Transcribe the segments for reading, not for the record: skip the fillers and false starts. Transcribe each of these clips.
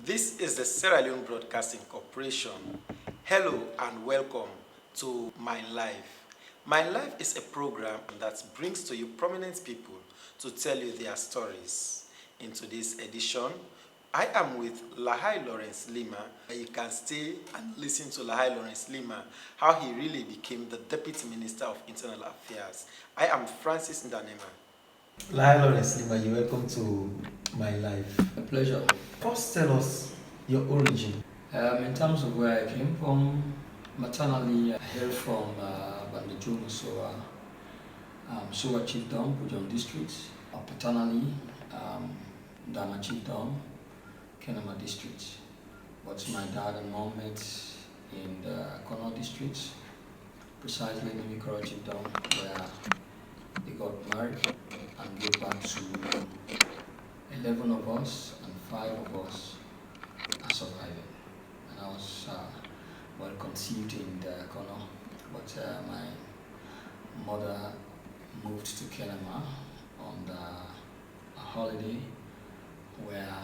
This is the Sierra Leone Broadcasting Corporation. Hello and welcome to My Life. My Life is a program that brings to you prominent people to tell you their stories. In today's edition, I am with Lahai Lawrence Lima. You can stay and listen to Lahai Lawrence Lima, how he really became the Deputy Minister of Internal Affairs. I am Francis Ndanema. Lahai Lawrence Lima, you're welcome to My Life. A pleasure. First, tell us your origin. In terms of where I came from, maternally, I hail from Bandejou, Sowa Chiefdom, Pujon District. Paternally, Dama Chiefdom, Kenema District. But my dad and mom met in the Kono District, precisely in Mikoro Chiefdom, where they got married and gave back to 11 of us, and 5 of us are surviving. And I was well conceived in the Kono, but my mother moved to Kenema on a holiday where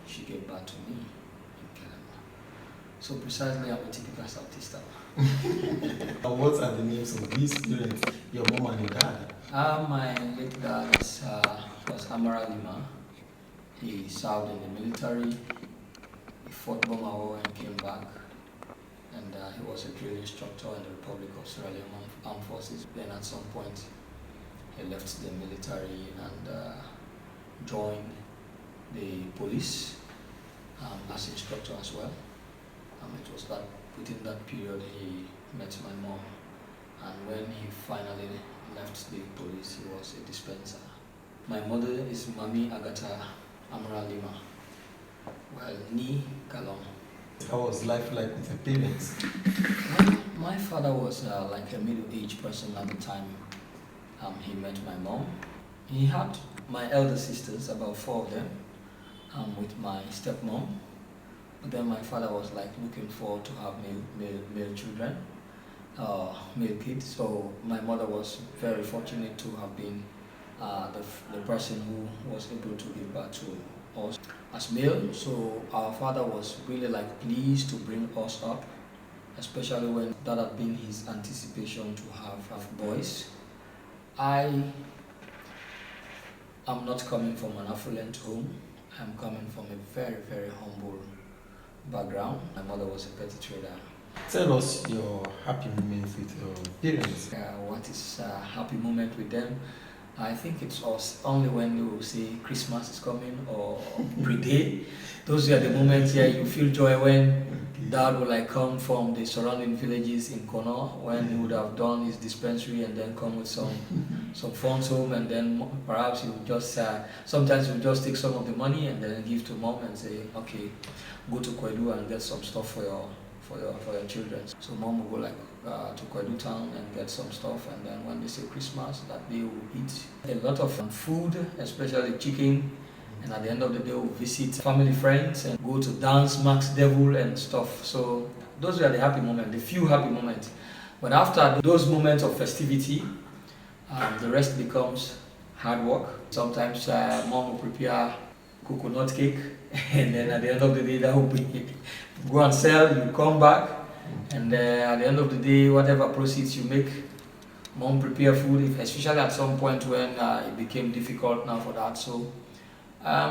she gave birth to me in Kenema. So precisely, I'm a typical Southeaster. What are the names of these parents, your mom and your dad? My late dad was Amara Lima. He served in the military. He fought Bomao and came back. And he was a drill instructor in the Republic of Sierra Leone Armed Forces. Then at some point, he left the military and joined the police as instructor as well. It was that within that period he met my mom. And when he finally left the police, he was a dispenser. My mother is Mami Agata Amara Lima. Well, Ni Kalong. How was life like with your parents? My father was like a middle-aged person at the time he met my mom. He had my elder sisters, about 4 of them, with my stepmom. But then my father was like looking forward to have male children, male kids. So my mother was very fortunate to have been the person who was able to give birth to us as male. So our father was really like pleased to bring us up, especially when that had been his anticipation to have boys. I am not coming from an affluent home. I'm coming from a very, very humble background. My mother was a petty trader. Tell us your happy moments with your parents. What is a happy moment with them? I think it's us only when you say Christmas is coming or birthday. Those are the moments here you feel joy when dad will like come from the surrounding villages in Kono, when he would have done his dispensary and then come with some funds home, and then perhaps he would just sometimes he would just take some of the money and then give to mom and say, okay, go to Kwedu and get some stuff for your children. So mom will go like to Kwedu town and get some stuff, and then when they say Christmas, that day we'll eat a lot of food, especially chicken, and at the end of the day we'll visit family friends and go to dance Max Devil and stuff. So those were the happy moments, the few happy moments. But after those moments of festivity, the rest becomes hard work. Sometimes mom will prepare coconut cake, and then at the end of the day that will be it. Go and sell, you come back, and at the end of the day, whatever proceeds you make, mom prepare food, especially at some point when it became difficult now for that. So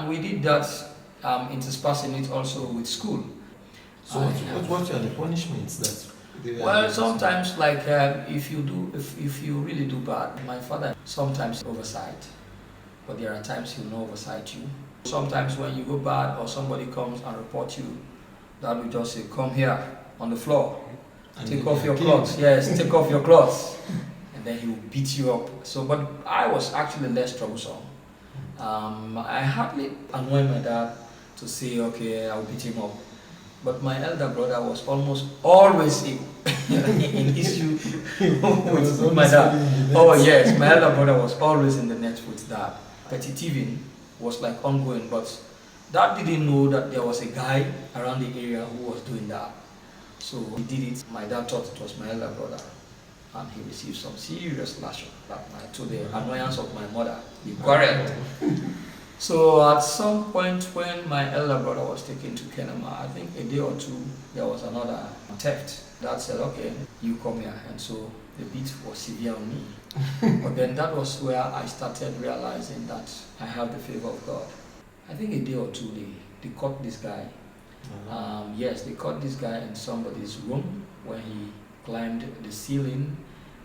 we did that, interspersing it also with school. So what are the punishments that they were? Well, sometimes like if you really do bad, my father sometimes oversight, but there are times he will not oversight you. Sometimes when you go bad or somebody comes and report you, that will just say, come here on the floor, and take off your clothes. Yes, take off your clothes. And then he will beat you up. So, but I was actually less troublesome. I hardly annoyed my dad to say, okay, I'll beat him up. But my elder brother was almost always in issue with my dad. Oh yes, my elder brother was always in the net with dad. Petty thieving was like ongoing, but dad didn't know that there was a guy around the area who was doing that. So he did it. My dad thought it was my elder brother, and he received some serious lashing that night, to the annoyance of my mother. He quarreled. So at some point when my elder brother was taken to Kenema, I think a day or two, there was another theft. Dad said, okay, you come here. And so the beat was severe on me. But then that was where I started realizing that I have the favor of God. I think a day or two, they caught this guy. Yes, they caught this guy in somebody's room when he climbed the ceiling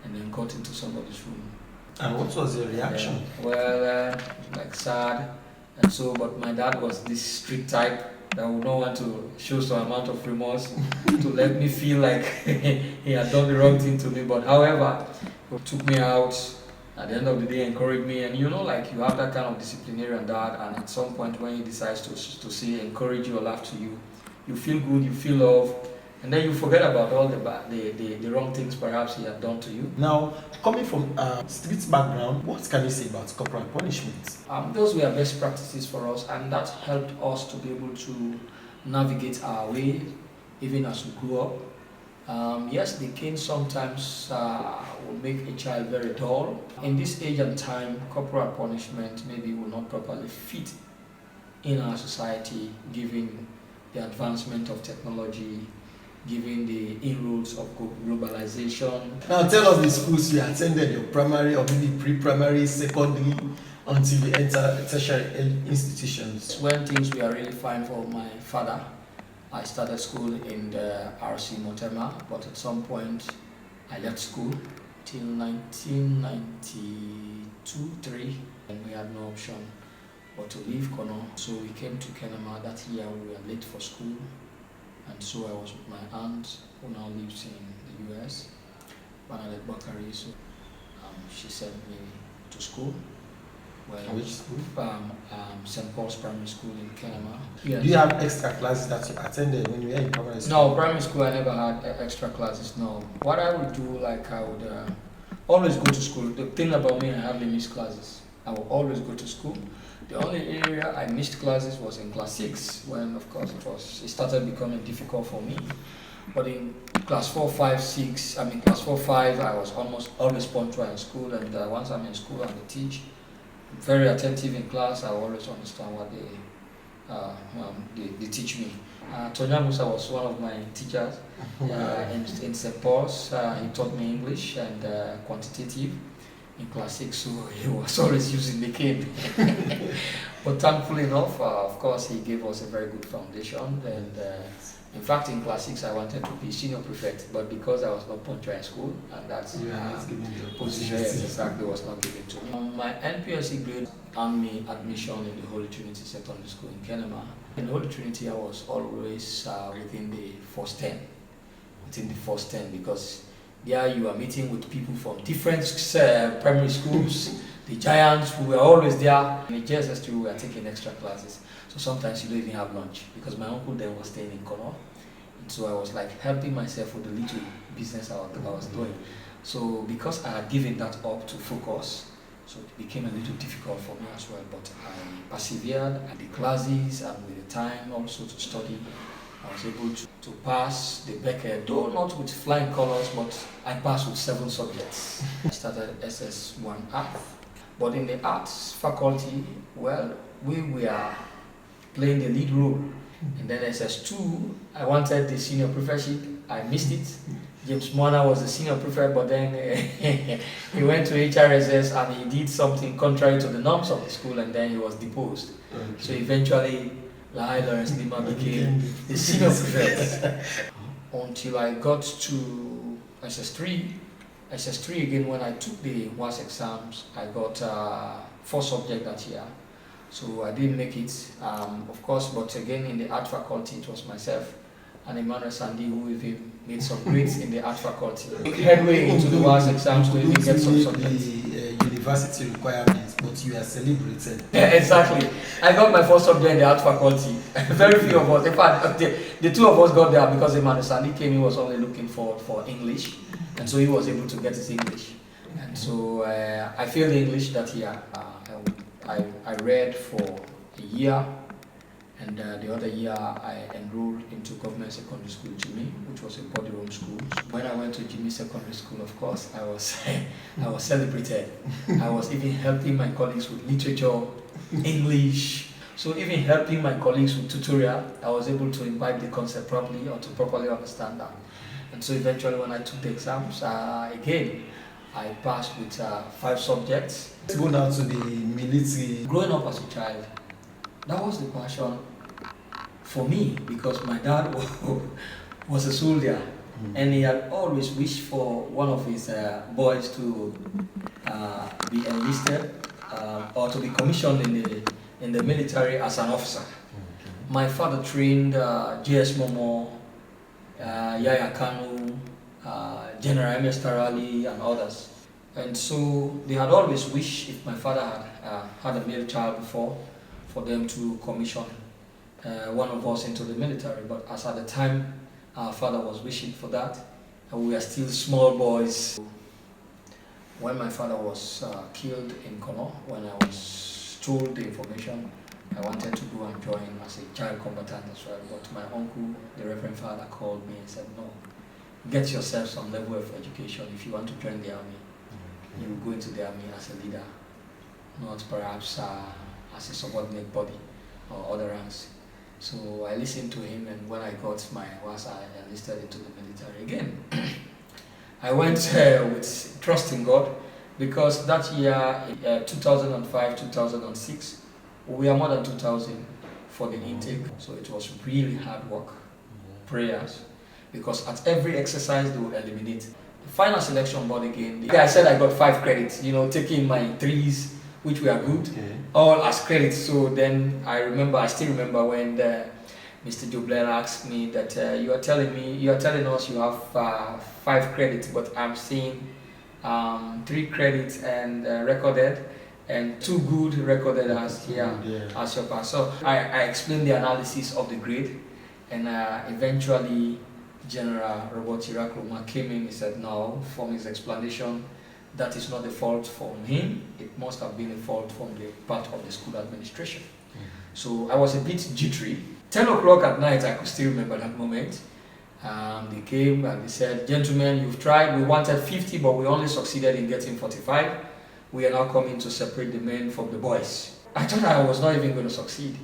and then got into somebody's room. And what was your reaction? Like sad. And so, but my dad was this strict type that would not want to show some amount of remorse to let me feel like he had done the wrong thing to me. But however, he took me out at the end of the day, encouraged me. And you know, like you have that kind of disciplinarian dad, and at some point when he decides to say, encourage you or laugh to you, you feel good, you feel love, and then you forget about all the wrong things perhaps he had done to you. Now, coming from a street background, what can you say about corporal punishment? Those were best practices for us, and that helped us to be able to navigate our way even as we grew up. Yes, the cane sometimes will make a child very dull. In this age and time, corporal punishment maybe will not properly fit in our society given the advancement of technology, given the inroads of globalization. Now tell us the schools you attended, your primary or maybe pre-primary, secondary, until you enter tertiary institutions. When things were really fine for my father, I started school in the RC Motema, but at some point I left school till 1992-3, and we had no option but to leave Kono. So we came to Kenema that year. We were late for school, and so I was with my aunt who now lives in the US, Bernadette Bakari. So she sent me to school. Which school? St. Paul's Primary School in Kenema. Yes. Do you have extra classes that you attended when you were in primary school? No, primary school I never had extra classes, no. What I would do, like I would always go to school. The thing about me, I hardly miss classes. I would always go to school. The only area I missed classes was in class 6, when of course it started becoming difficult for me. But in class 4, 5, 6, class 4, 5, I was almost always punctual in school, and once I'm in school and I teach, very attentive in class. I always understand what they teach me. Tonya Musa was one of my teachers in St. Paul's. He taught me English and quantitative in class 6, so he was always using the cane. But thankfully enough, of course, he gave us a very good foundation. And in fact, in class 6, I wanted to be senior prefect, but because I was not punctual in school, and that's position exactly was not given to me. My NPSC grade earned me admission in the Holy Trinity Secondary School in Kenema. In Holy Trinity, I was always within the first 10. Because there you are meeting with people from different primary schools, the giants who were always there. In the JSS2, we were taking extra classes. So sometimes you don't even have lunch, because my uncle then was staying in Kono. And so I was like helping myself with the little business I was doing. So because I had given that up to focus, so it became a little difficult for me as well. But I persevered at the classes, and with the time also to study, I was able to pass the Becker, though not with flying colors, but I passed with 7 subjects. I started SS1 Art, but in the arts faculty, well, we were playing the lead role. And then SS2, I wanted the senior prefectship. I missed it. James Mona was the senior prefect, but then he went to HRSS and he did something contrary to the norms of the school, and then he was deposed. Okay. So eventually, Lahai Lawrence Lima became the senior prefect. Until I got to SS3. SS3 again, when I took the WAS exams, I got 4 subjects that year. So I didn't make it, of course, but again in the art faculty, it was myself and Emmanuel Sandy who even made some grades in the art faculty. Headway into the WAS exams to even get some subjects. The university requirements, but you are celebrated. Yeah, exactly. I got my first subject in the art faculty. Very few of us, in fact, the 2 of us got there because Emmanuel Sandy came, he was only looking for English, and so he was able to get his English. And so I failed English that year. I read for a year, and the other year I enrolled into government secondary school Jimmy, which was a body room school. When I went to Jimmy Secondary School, of course, I was celebrated. I was even helping my colleagues with literature English. So even helping my colleagues with tutorial, I was able to imbibe the concept properly or to properly understand that. And so eventually when I took the exams, again, I passed with 5 subjects. Let's go now to the military. Growing up as a child, that was the passion for me because my dad was a soldier and he had always wished for one of his boys to be enlisted or to be commissioned in the military as an officer. My father trained J.S. Momo, Yaya Kanu, General M.S. Tarali and others. And so they had always wished, if my father had a male child before, for them to commission one of us into the military. But as at the time our father was wishing for that, we were still small boys. When my father was killed in Kono, when I was told the information, I wanted to go and join as a child combatant as well. But my uncle, the Reverend Father, called me and said, no, get yourself some level of education. If you want to join the army, you will go into the army as a leader, not perhaps as a subordinate body or other ranks. So I listened to him, and when I enlisted into the military again. I went with trust in God, because that year, 2005, 2006, we are more than 2,000 for the intake. So it was really hard work, prayers, because at every exercise they would eliminate. The final selection board again, I said I got 5 credits, taking my 3s, which were good, all as credits. So then I still remember when Mr. Jobler asked me that you are telling us you have 5 credits, but I'm seeing 3 credits and recorded, and 2 good recorded as as your pass. So I explained the analysis of the grade, and eventually General Robert Irakloma came in. He said, no, from his explanation, that is not the fault from him. It must have been a fault from the part of the school administration. So I was a bit jittery. 10 o'clock at night, I could still remember that moment. They came and they said, gentlemen, you've tried. We wanted 50, but we only succeeded in getting 45. We are now coming to separate the men from the boys. I thought I was not even going to succeed.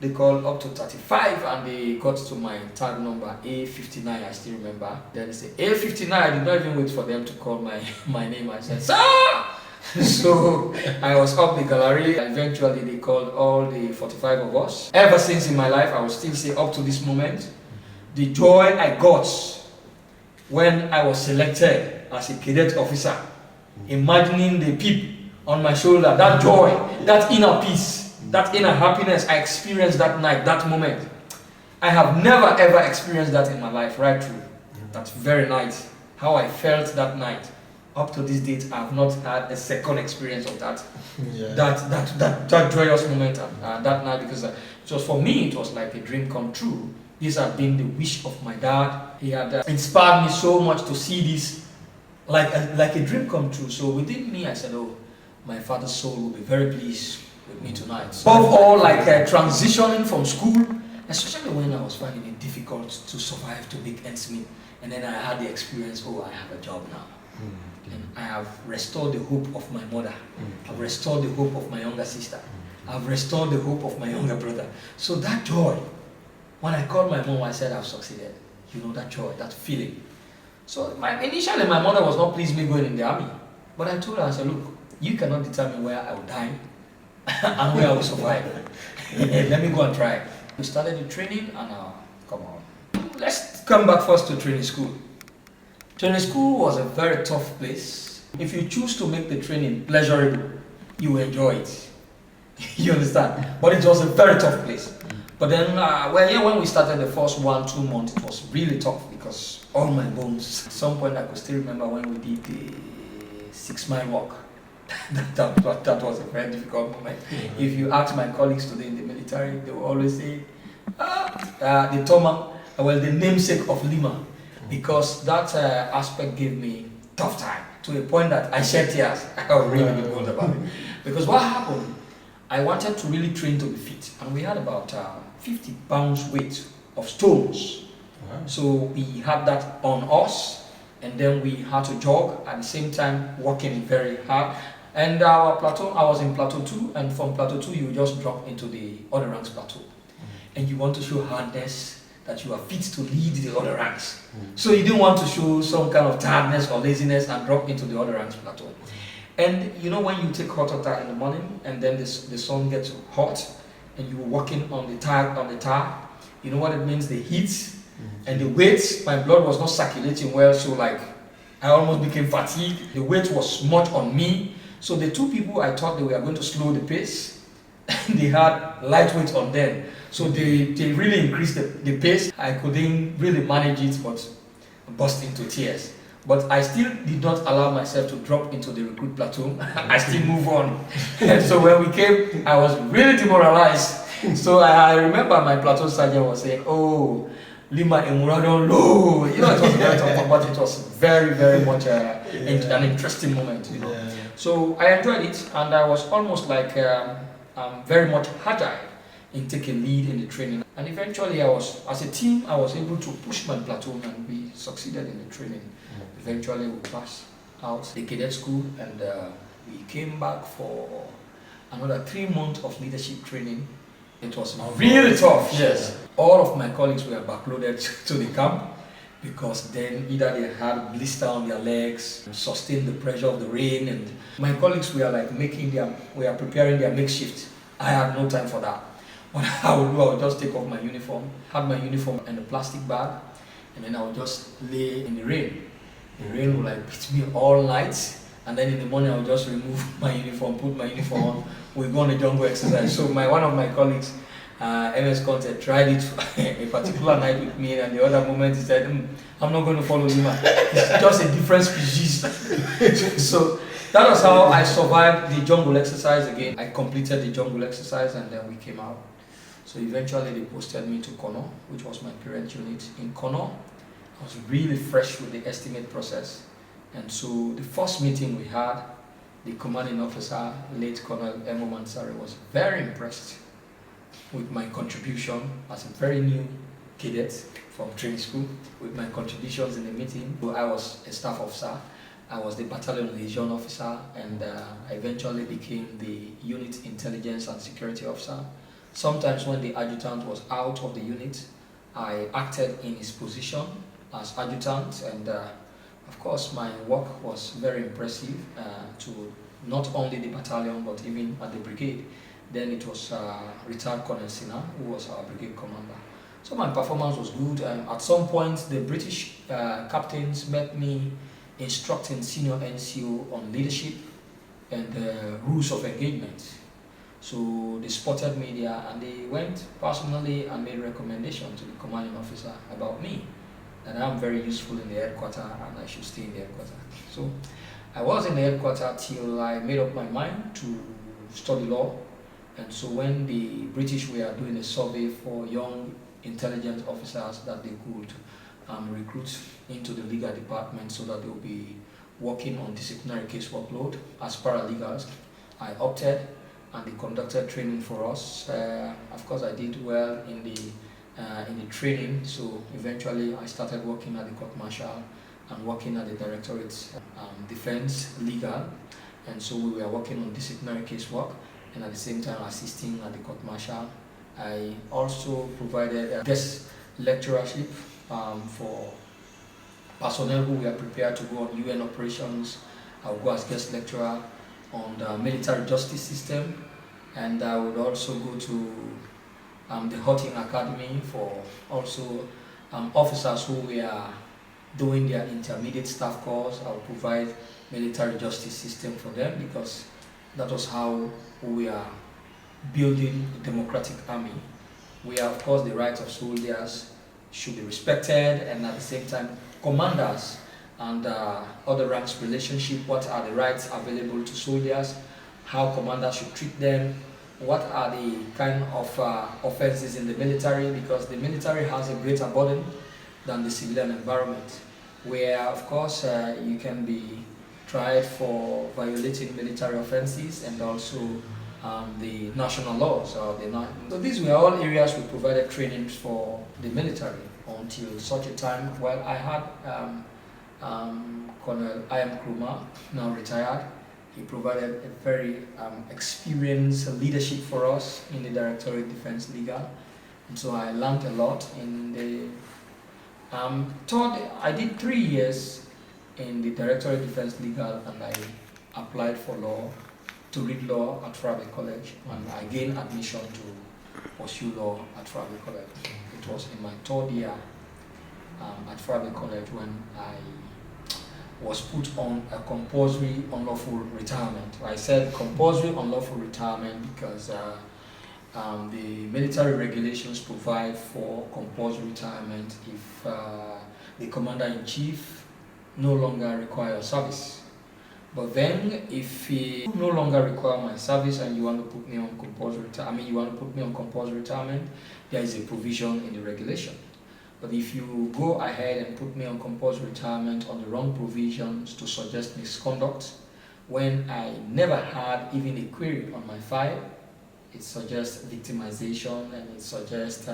They called up to 35 and they got to my tag number, A59, I still remember. Then they said, A59, I did not even wait for them to call my name. I said, sir! So I was up the gallery. Eventually they called all the 45 of us. Ever since in my life, I will still say up to this moment, the joy I got when I was selected as a cadet officer, imagining the peep on my shoulder, that joy, that inner peace, that inner happiness I experienced that night, that moment. I have never ever experienced that in my life, right through. That very night, how I felt that night. Up to this date, I have not had a second experience of that. That joyous moment that night, because it was, for me, it was like a dream come true. This had been the wish of my dad. He had inspired me so much to see this like a dream come true. So within me, I said, oh, my father's soul will be very pleased with me tonight. So above all, transitioning from school, especially when I was finding it difficult to survive, to make ends meet, and then I had the experience, oh, I have a job now. And I have restored the hope of my mother. I've restored the hope of my younger sister. I've restored the hope of my younger brother. So that joy, when I called my mom, I said I've succeeded. That joy, that feeling. So initially my mother was not pleased me going in the army. But I told her, I said, look, you cannot determine where I will die and where I will survive. Let me go and try. We started the training and come on. Let's come back first to training school. Training school was a very tough place. If you choose to make the training pleasurable, you will enjoy it. You understand? But it was a very tough place. But then, when we started the first 1-2 months, it was really tough because all my bones. At some point, I could still remember when we did the 6-mile walk. that was a very difficult moment. If you ask my colleagues today in the military, they will always say, the Toma, the namesake of Lima. Because that aspect gave me tough time to a point that I shed tears. I was really bold about it. Because what happened, I wanted to really train to be fit, and we had about 50 pounds weight of stones. So we had that on us, and then we had to jog at the same time, working very hard. And our platoon, I was in Plateau 2, and from Plateau 2, you just drop into the other ranks plateau. And you want to show hardness that you are fit to lead the other ranks. So you didn't want to show some kind of tiredness or laziness and drop into the other ranks plateau. And you know when you take hot water in the morning and then the sun gets hot and you're walking on the tar, you know what it means, the heat and the weight. My blood was not circulating well, so like I almost became fatigued. The weight was much on me. So the two people I thought they were going to slow the pace, they had lightweight on them. So they really increased the pace. I couldn't really manage it, but burst into tears. But I still did not allow myself to drop into the recruit platoon. I still move on. And so when we came, I was really demoralized. So I remember my platoon sergeant was saying, "Oh, Lima Emuradon low." You know, it was very tough, but it was very, very much an interesting moment. You know. Yeah. So I enjoyed it, and I was almost like very much agile in taking lead in the training. And eventually, as a team, I was able to push my platoon, and we succeeded in the training. Eventually, we passed out the cadet school, and we came back for another 3 months of leadership training. It was really tough. Yes, all of my colleagues were backloaded to the camp because then either they had blister on their legs, sustained the pressure of the rain, and my colleagues were like preparing their makeshift. I had no time for that. What I would just take off my uniform, had my uniform in a plastic bag, and then I would just lay in the rain. The rain would like beat me all night, and then in the morning I would just remove my uniform, put my uniform on. We go on a jungle exercise. So one of my colleagues, MS Content, tried it a particular night with me, and the other moment he said, "I'm not going to follow you, man. It's just a different species." So that was how I survived the jungle exercise again. I completed the jungle exercise, and then we came out. So eventually they posted me to Kono, which was my parent unit. In Kono, I was really fresh with the estimate process. And so the first meeting we had, the commanding officer, late Colonel Emo Mansari, was very impressed with my contribution as a very new cadet from training school, with my contributions in the meeting. So I was a staff officer, I was the battalion liaison officer, and I eventually became the unit intelligence and security officer. Sometimes when the adjutant was out of the unit, I acted in his position as adjutant, and of course my work was very impressive to not only the battalion but even at the brigade. Then it was retired Colonel Sina who was our brigade commander. So my performance was good. At some point the British captains met me instructing senior NCO on leadership and rules of engagement. So they spotted me there, and they went personally and made recommendation to the commanding officer about me, that I'm very useful in the headquarters and I should stay in the headquarters. So I was in the headquarters till I made up my mind to study law. And so when the British were doing a survey for young intelligence officers that they could recruit into the legal department so that they'll be working on disciplinary case workload as paralegals, I opted, and they conducted training for us. Of course, I did well in the training, so eventually I started working at the court martial and working at the Directorate Defense Legal, and so we were working on disciplinary casework and at the same time assisting at the court martial. I also provided guest lecturership for personnel who were prepared to go on UN operations. I would go as guest lecturer on the military justice system, and I would also go to the Hunting Academy for also officers who were doing their intermediate staff course. I would provide military justice system for them because that was how we are building a democratic army, where of course the rights of soldiers should be respected, and at the same time commanders and other ranks relationship, what are the rights available to soldiers, how commanders should treat them, what are the kind of offenses in the military, because the military has a greater burden than the civilian environment, where of course you can be tried for violating military offenses and also the national laws. So these were all areas we provided trainings for the military until such a time while I had Colonel I.M. Krumah, now retired, He provided a very experienced leadership for us in the Directorate Defense Legal. And so I learned a lot in the I did 3 years in the Directorate Defense Legal, and I applied for law to read law at Travel College, and I gained admission to pursue law at Travel College. It was in my 3rd year at Travel College when I was put on a compulsory unlawful retirement. I said compulsory unlawful retirement because the military regulations provide for compulsory retirement if the commander-in-chief no longer requires service. But then, if he no longer require my service and you want to put me on compulsory retirement, there is a provision in the regulation. But if you go ahead and put me on compulsory retirement on the wrong provisions to suggest misconduct, when I never had even a query on my file, it suggests victimization, and it suggests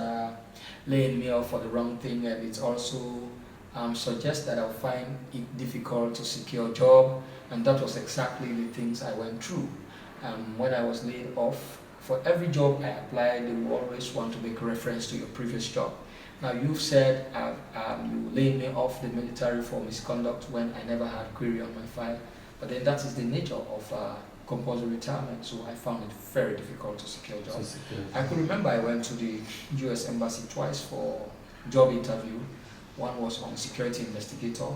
laying me off for the wrong thing, and it also suggests that I'll find it difficult to secure a job, and that was exactly the things I went through. When I was laid off, for every job I applied, they will always want to make reference to your previous job. Now, you've said you laid me off the military for misconduct when I never had query on my file, but then that is the nature of compulsory retirement, so I found it very difficult to secure jobs. I could remember I went to the US Embassy twice for job interview. One was on security investigator.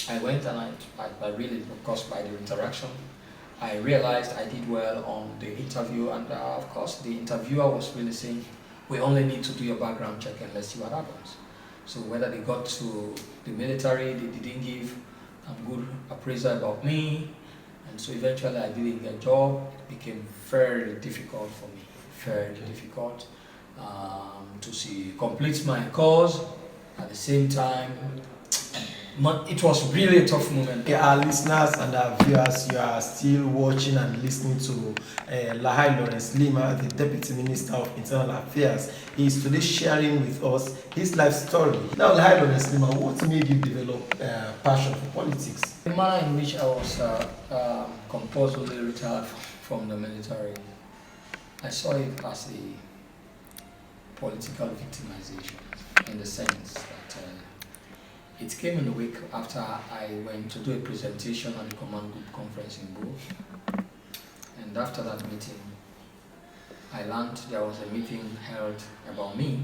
I went and I really, of course, by the interaction, I realized I did well on the interview, and of course the interviewer was really saying, we only need to do your background check and let's see what happens. So whether they got to the military, they didn't give a good appraisal about me, and so eventually I didn't get a job. It became very difficult for me, very difficult to complete my course. At the same time, it was really a tough moment. Our listeners and our viewers, you are still watching and listening to Lahai Lawrence Lima, the Deputy Minister of Internal Affairs. He is today sharing with us his life story. Now, Lahai Lawrence Lima, what made you develop passion for politics? The manner in which I was compulsorily retired from the military, I saw it as a political victimization, in the sense that it came in a week after I went to do a presentation at the Command Group Conference in Bo. And after that meeting, I learned there was a meeting held about me,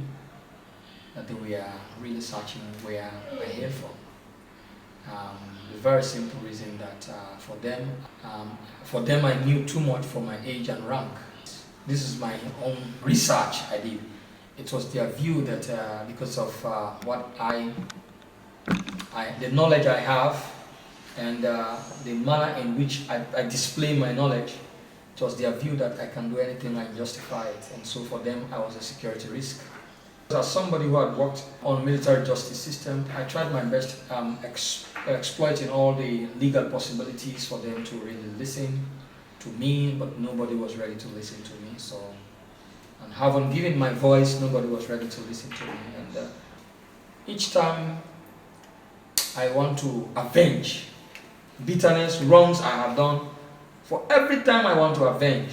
that they were really searching where I hail from. The very simple reason that for them I knew too much for my age and rank. This is my own research I did. It was their view that because of the knowledge I have and the manner in which I display my knowledge, it was their view that I can do anything and justify it. And so for them, I was a security risk. As somebody who had worked on military justice system, I tried my best exploiting all the legal possibilities for them to really listen to me, but nobody was ready to listen to me. So, and having given my voice, nobody was ready to listen to me. And each time I want to avenge bitterness, wrongs I have done, for every time I want to avenge,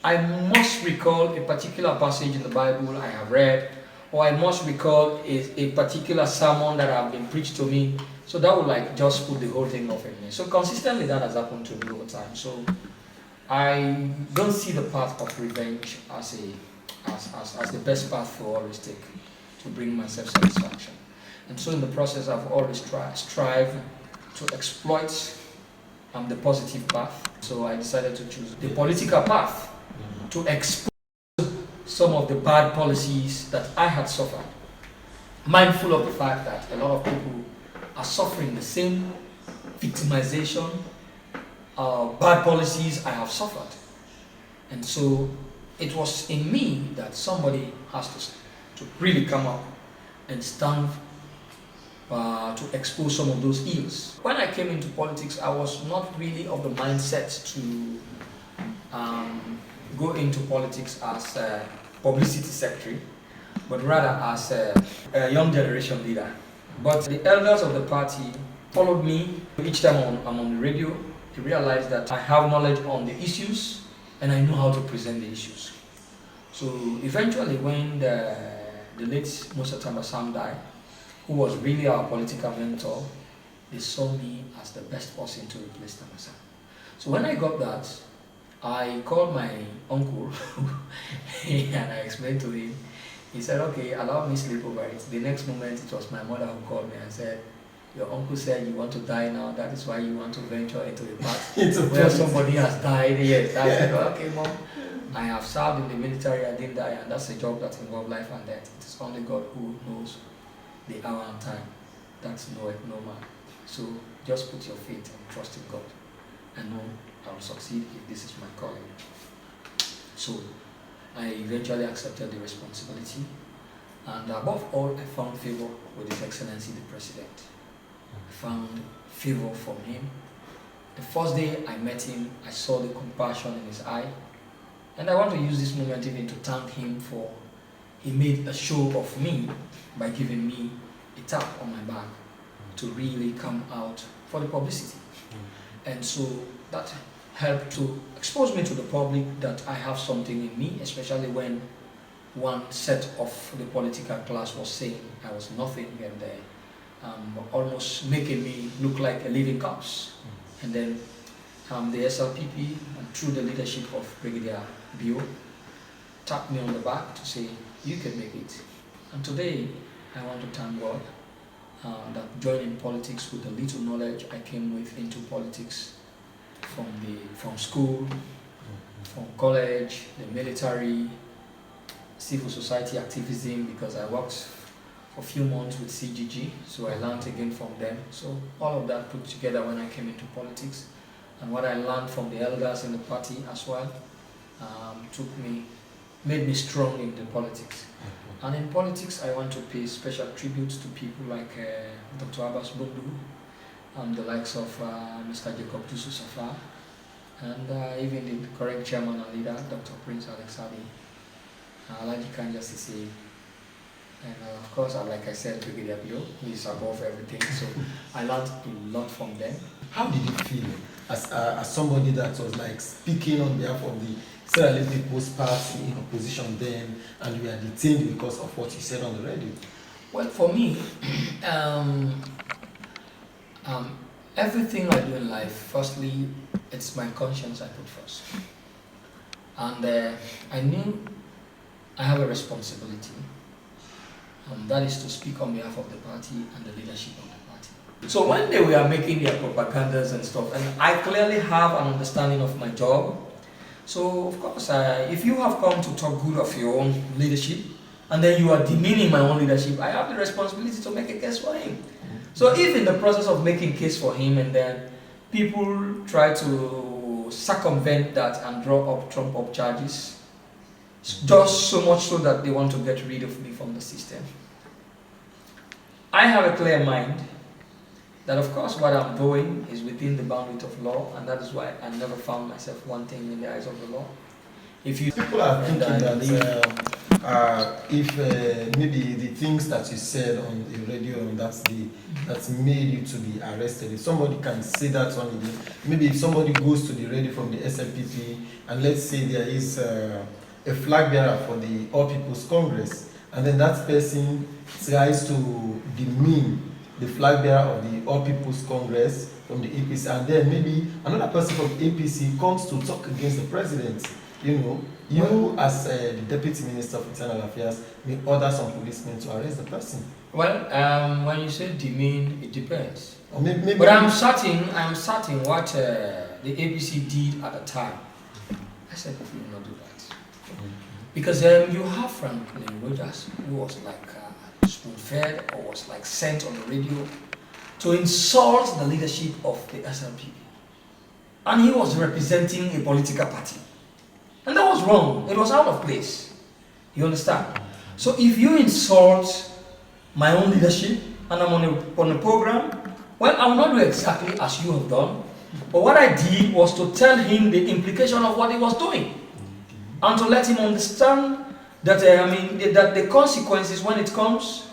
I must recall a particular passage in the Bible I have read, or I must recall a particular sermon that have been preached to me. So that would just put the whole thing off in me. So consistently that has happened to me over time. So I don't see the path of revenge as the best path to always take to bring myself satisfaction. And so in the process, I've always strive to exploit the positive path. So I decided to choose the political path to expose some of the bad policies that I had suffered, mindful of the fact that a lot of people are suffering the same victimization, bad policies I have suffered. And so it was in me that somebody has to really come up and stand to expose some of those ills. When I came into politics, I was not really of the mindset to go into politics as a publicity secretary, but rather as a young generation leader. But the elders of the party followed me. Each time I'm on the radio, he realized that I have knowledge on the issues and I know how to present the issues. So eventually when the late Musa Tambasam died, who was really our political mentor, they saw me as the best person to replace Tambasam. So when I got that, I called my uncle and I explained to him. He said, okay, allow me sleep over it. The next moment, it was my mother who called me and said, your uncle said you want to die now, that is why you want to venture into a path where somebody has died. Yes. I said, okay, Mom, I have served in the military, I didn't die, and that's a job that involves life and death. It is only God who knows the hour and time. That's no man. So just put your faith and trust in God and know I will succeed if this is my calling. So I eventually accepted the responsibility, and above all, I found favor with His Excellency the President. I found favor from him. The first day I met him, I saw the compassion in his eye, and I want to use this moment even to thank him for he made a show of me by giving me a tap on my back to really come out for the publicity. And so that helped to expose me to the public that I have something in me, especially when one set of the political class was saying I was nothing, and almost making me look like a living corpse. And then the SLPP, and through the leadership of Brigadier Bio, tapped me on the back to say, you can make it. And today, I want to thank God that joining politics with the little knowledge I came with into politics from school, from college, the military, civil society activism, because I worked for a few months with CGG, so I learned again from them. So all of that put together when I came into politics, and what I learned from the elders in the party as well, made me strong in the politics. And in politics, I want to pay special tributes to people like Dr. Abbas Bundu, the likes of Mr. Jacob Dusu Safa, and even the current chairman and leader, Dr. Prince Alex Ali, Alaji Kanja Sisi, and of course, like I said, Brigadier Bio, who is above everything. So I learned a lot from them. How did you feel as somebody that was like speaking on behalf of the Sierra Leone People's Party in opposition then, and you were detained because of what you said on the radio? Well, for me, everything I do in life, firstly, it's my conscience I put first. And I knew I have a responsibility, that is to speak on behalf of the party and the leadership of the party. So when they were making their propagandas and stuff, and I clearly have an understanding of my job, so of course, if you have come to talk good of your own leadership, and then you are demeaning my own leadership, I have the responsibility to make a case for him. So if in the process of making case for him, and then people try to circumvent that and draw up, trump up charges, just so much so that they want to get rid of me from the system, I have a clear mind that of course what I'm doing is within the boundaries of law, and that is why I never found myself wanting in the eyes of the law. If you people are thinking that if maybe the things that you said on the radio that's made you to be arrested, if somebody can say that on the, maybe if somebody goes to the radio from the SLPP and let's say there is a flag bearer for the All People's Congress, and then that person tries to demean the flag bearer of the All People's Congress from the APC, and then maybe another person from the APC comes to talk against the president, you as the Deputy Minister of Internal Affairs may order some policemen to arrest the person. Well, when you say demean, it depends. Maybe but I'm certain what the APC did at the time. I said, we will not do that. Because you have Franklin Rogers, who was like spoon-fed or was like sent on the radio to insult the leadership of the SLPP. And he was representing a political party. And that was wrong. It was out of place. You understand? So if you insult my own leadership and I'm on a program, well, I will not do exactly as you have done. But what I did was to tell him the implication of what he was doing. And to let him understand that that the consequences when it comes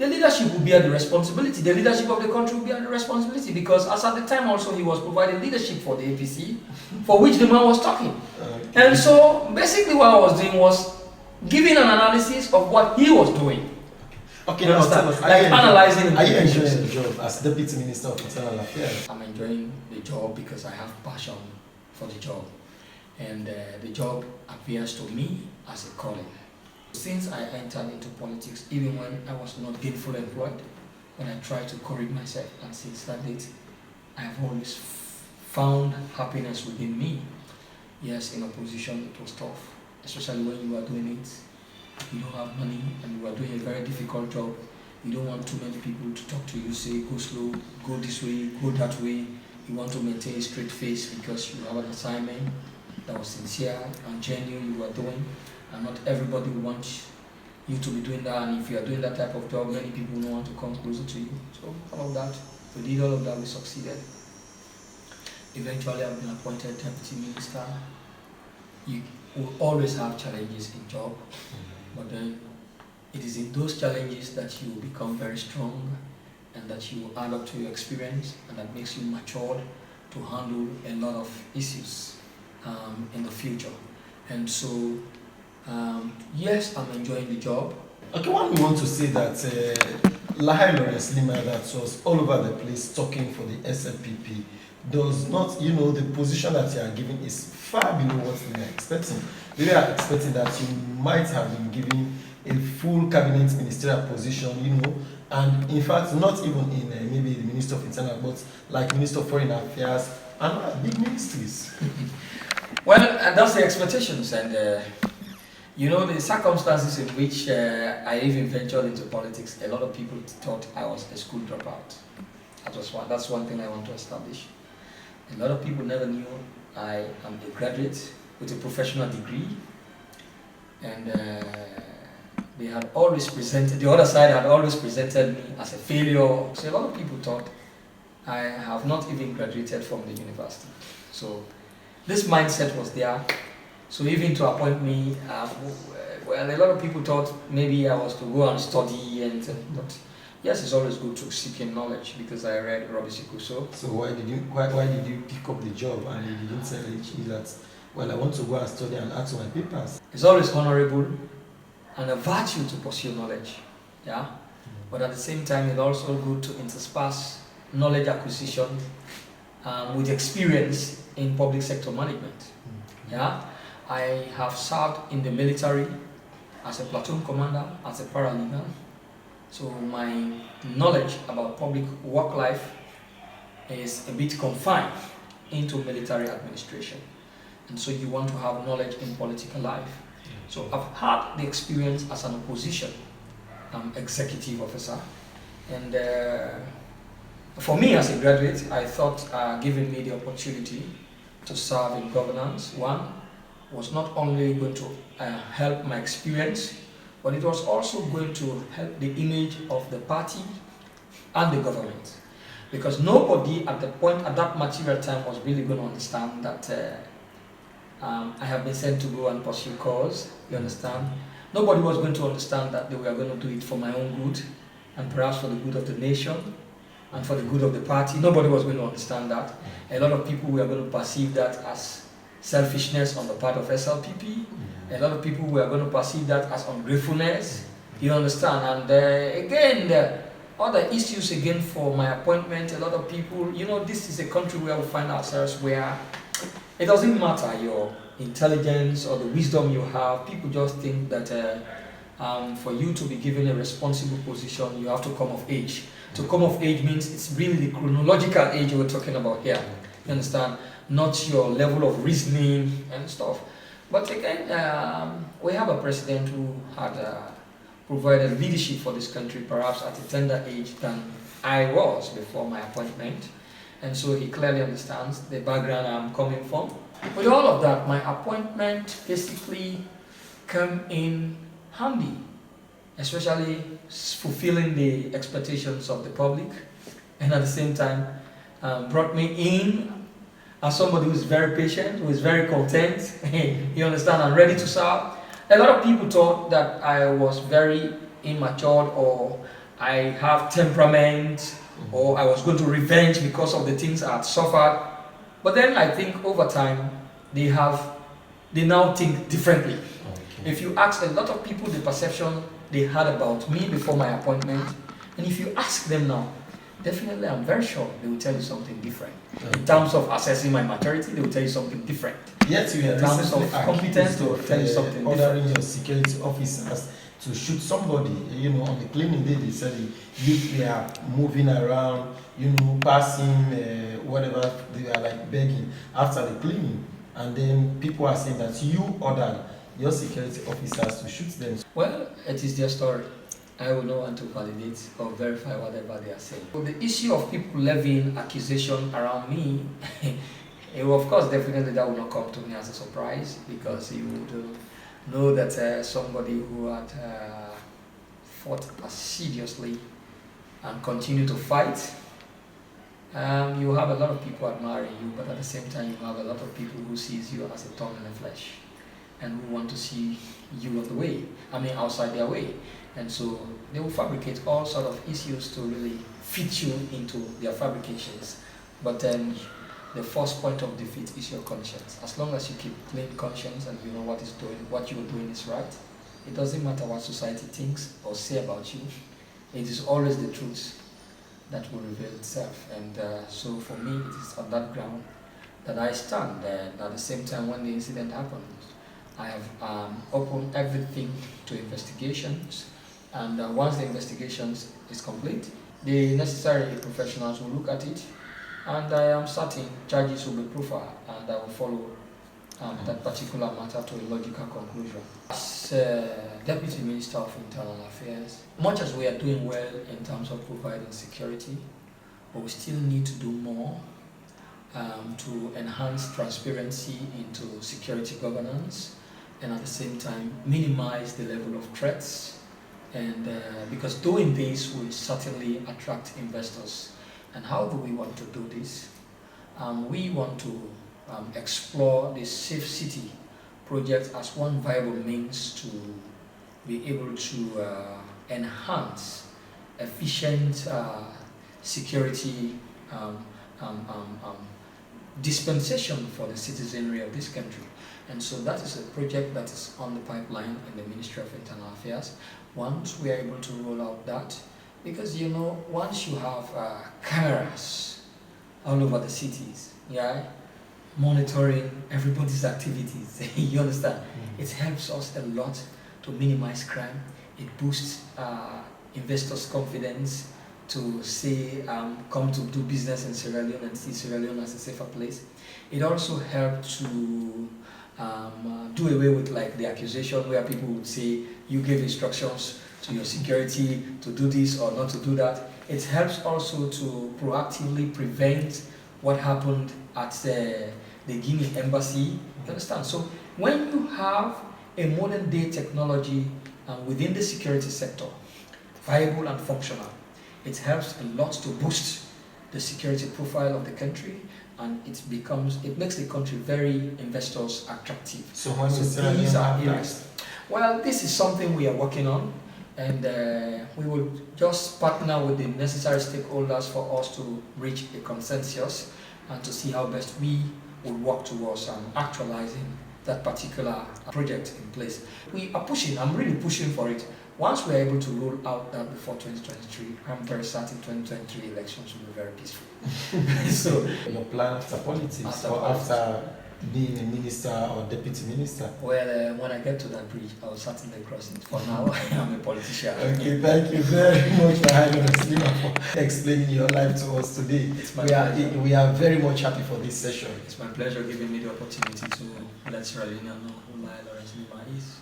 the leadership will bear the responsibility. The leadership of the country will bear the responsibility, because as at the time also he was providing leadership for the APC, for which the man was talking. And so basically what I was doing was giving an analysis of what he was doing. Okay, now tell us, like analyzing. Are you enjoying the job as Deputy Minister of Internal Affairs? I'm enjoying the job because I have passion for the job, and the job appears to me as a calling. Since I entered into politics, even when I was not gainfully employed, when I tried to correct myself, and since that date, I have always found happiness within me. Yes, in opposition it was tough, especially when you are doing it. You don't have money and you are doing a very difficult job. You don't want too many people to talk to you, say go slow, go this way, go that way. You want to maintain a straight face because you have an assignment that was sincere and genuine you are doing, and not everybody wants you to be doing that. And if you are doing that type of job, many people don't want to come closer to you. So all of that, we did all of that, we succeeded. Eventually I've been appointed Deputy Minister. You will always have challenges in job, but then it is in those challenges that you become very strong, and that you add up to your experience, and that makes you matured to handle a lot of issues in the future. And so, yes, I'm enjoying the job. Okay, one we want to say that Lahai Lawrence Lima, that was all over the place talking for the SLPP, does not, the position that you are giving is far below what we are expecting. We are expecting that you might have been given a full cabinet ministerial position, and in fact, not even in maybe the Minister of Internal, but like Minister of Foreign Affairs and other big ministries. Well, that's the expectations, and the circumstances in which I even ventured into politics. A lot of people thought I was a school dropout. That's one thing I want to establish. A lot of people never knew I am a graduate with a professional degree, and they had always presented, the other side had always presented me as a failure. So a lot of people thought I have not even graduated from the university. So this mindset was there. So even to appoint me, well, a lot of people thought maybe I was to go and study, but yes, it's always good to seek in knowledge, because I read Robinson Crusoe. So why did you pick up the job and you didn't tell HE that, well, I want to go and study and add to my papers? It's always honorable and a virtue to pursue knowledge, yeah. But at the same time, it's also good to intersperse knowledge acquisition with experience in public sector management. Yeah, I have served in the military as a platoon commander, as a paralegal. So my knowledge about public work life is a bit confined into military administration. And so you want to have knowledge in political life. So I've had the experience as an opposition executive officer. And for me as a graduate, I thought giving me the opportunity to serve in governance, one, was not only going to help my experience, but it was also going to help the image of the party and the government. Because nobody at that material time was really going to understand that I have been sent to go and pursue cause, you understand? Nobody was going to understand that they were going to do it for my own good, and perhaps for the good of the nation, and for the good of the party. Nobody was going to understand that. A lot of people were going to perceive that as selfishness on the part of SLPP. A lot of people were going to perceive that as ungratefulness, you understand? And again, the other issues again for my appointment, a lot of people, this is a country where we find ourselves where it doesn't matter your intelligence or the wisdom you have. People just think that for you to be given a responsible position, you have to come of age. To come of age means it's really the chronological age we're talking about here, you understand? Not your level of reasoning and stuff. But again, we have a president who had provided leadership for this country, perhaps at a tender age than I was before my appointment. And so he clearly understands the background I'm coming from. With all of that, my appointment basically came in handy, especially fulfilling the expectations of the public, and at the same time brought me in as somebody who is very patient, who is very content, you understand, and ready to serve. A lot of people thought that I was very immature, or I have temperament, or I was going to revenge because of the things I had suffered. But then I think over time, they now think differently. Okay. If you ask a lot of people the perception they had about me before my appointment, and if you ask them now, definitely I'm very sure they will tell you something different. In terms of assessing my maturity, they will tell you something different. Yet you In are terms recently of competence, they will accused tell you something ordering different. your security officers to shoot somebody. You know, on the cleaning day, they said they are moving around, you know, passing whatever, they are like begging after the cleaning. And then people are saying that you ordered your security officers to shoot them. Well, it is their story. I will not want to validate or verify whatever they are saying. So the issue of people levying accusation around me, of course, definitely that will not come to me as a surprise, because you would know that somebody who had fought assiduously and continue to fight, you have a lot of people admiring you, but at the same time you have a lot of people who sees you as a thorn in the flesh and who want to see you on the way, outside their way. And so they will fabricate all sort of issues to really fit you into their fabrications. But then the first point of defeat is your conscience. As long as you keep clean conscience and you know what you are doing is right, it doesn't matter what society thinks or say about you. It is always the truth that will reveal itself. And so for me, it is on that ground that I stand. And at the same time, when the incident happened, I have opened everything to investigations, and once the investigations is complete, the necessary professionals will look at it, and I am certain charges will be profiled, and I will follow that particular matter to a logical conclusion. As Deputy Minister of Internal Affairs, much as we are doing well in terms of providing security, but we still need to do more to enhance transparency into security governance, and at the same time minimize the level of threats, and because doing this will certainly attract investors. And how do we want to do this? We want to explore the Safe City project as one viable means to be able to enhance efficient security dispensation for the citizenry of this country. And so that is a project that is on the pipeline in the Ministry of Internal Affairs. Once we are able to roll out that, because once you have cameras all over the cities, monitoring everybody's activities, you understand? It helps us a lot to minimize crime. It boosts investors' confidence to say, come to do business in Sierra Leone and see Sierra Leone as a safer place. It also helped to do away with the accusation where people would say you gave instructions to your security to do this or not to do that. It helps also to proactively prevent what happened at the Guinea embassy. You understand? So when you have a modern day technology within the security sector, viable and functional, it helps a lot to boost the security profile of the country, and it makes the country very investors attractive. So when these are areas. Well, this is something we are working on, and we will just partner with the necessary stakeholders for us to reach a consensus and to see how best we would work towards actualizing that particular project in place. We are pushing, I'm really pushing for it. Once we're able to roll out that before 2023, I'm very certain 2023 elections will be very peaceful. So, your plan after politics after being a minister or deputy minister? Well, when I get to that bridge, I'll certainly cross it. For now, I'm a politician. Okay, thank you very much for explaining your life to us today. We are very much happy for this session. It's my pleasure giving me the opportunity to let Sierra Leone know who Lahai Lawrence Lima is.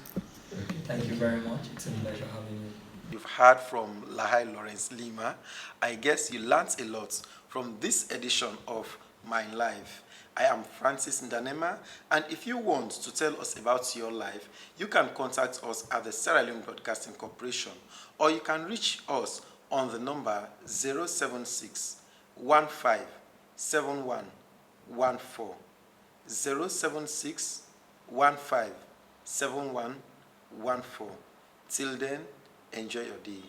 Thank you very much. It's a pleasure having you. You've heard from Lahai Lawrence Lima. I guess you learned a lot from this edition of My Life. I am Francis Ndanema, and if you want to tell us about your life, you can contact us at the Sierra Leone Broadcasting Corporation, or you can reach us on the number 076 15 71 14. 076 15 71 14. Till then, enjoy your day.